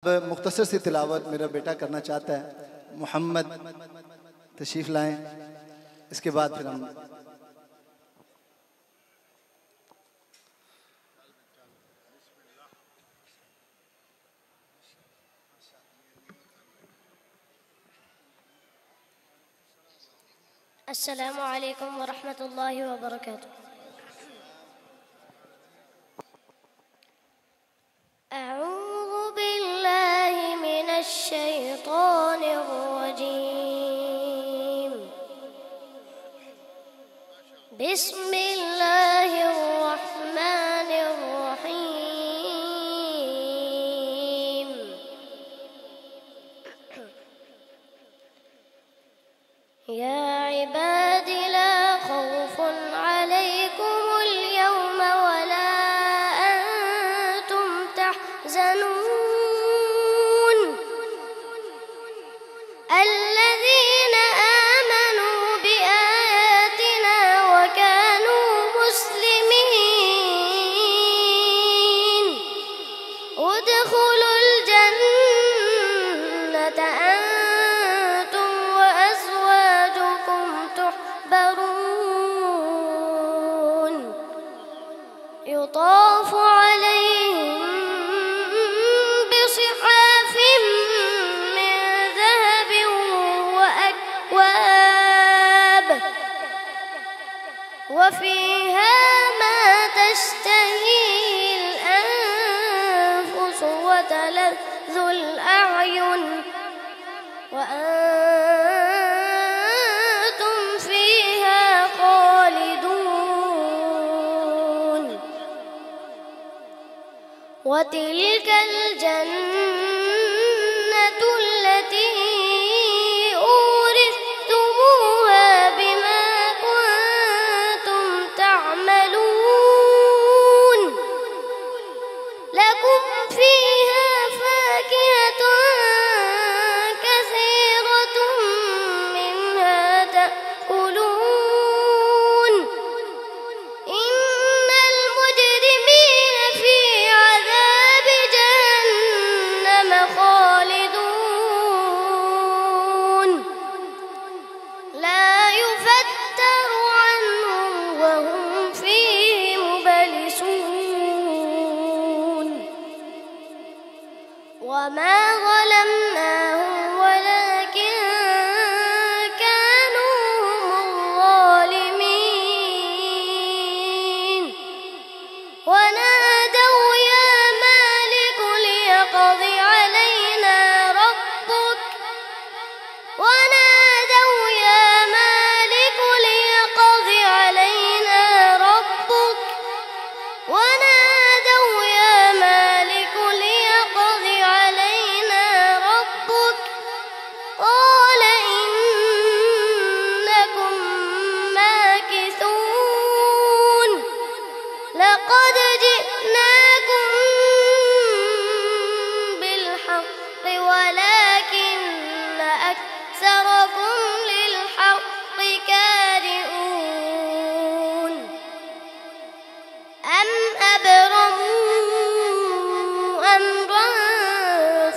मुख्तसर सी तिलावत मेरा बेटा करना चाहता है। मोहम्मद तशरीफ़ लाएं, इसके बाद फिर हम अस्सलामु अलैकुम वरहमतुल्लाहि वबरकातुह। अऊज़ु बिल्लाहि मिनश शैतानिर रजीम। बिस्मिल्लाहिर रहमानिर रहीम। या इबादी ला खौफुन अलैकुमुल यौम वला अंतुम तहज़नून। अल्लज़ीना आमनू बिआयातिना व कानू मुस्लिमीन। उदखुलुल जन्नता अंतुम व अज़वाजुकुम तुहबरून। युताफ़ु अलैहिम बिसिहाफ़ मिन ज़हबिन व अक्वाब व फ़ीहा मा तश्तहील अनफुस व तलज़्ज़ुल अ'युन व अंतुम फ़ीहा ख़ालिदून। वतिल्कल जन्नतु अल्लती ऊरिस्तमुहा बिमा कुन्तुम तअमलून। लकुम फ़ीहा फ़ाकिहतुन कसीरतुम मिन्हा तअकुलून। इन्नल मुजरिमीन फ़ी अज़ाबि जहन्नम ख़ालिदून। ला युफ़त्तरु अन्हुम व हुम फ़ीहि मुबलिसून। वमा ज़लमनाहुम वलाकिन कानू हुमुज़-ज़ालिमीन। वनादौ या मालिक लियक़्ज़ि अलैना रब्बुक। ونادوا يا مالك ليقض علينا ربك. ونادوا يا مالك ليقض علينا ربك. قال إنكم ماكثون. لقد جئناكم بالحق ولكن أكثركم للحق كارهون. أم أبرموا أمرا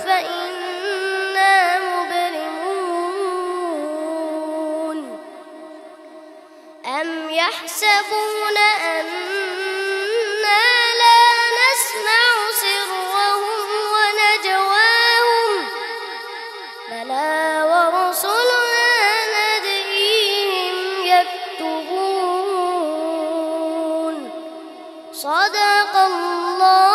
فإنا مبرمون. أم يحسبون أنا لا نسمع سرهم ونجواهم. بلى ورسلنا لديهم يكتبون. صدق الله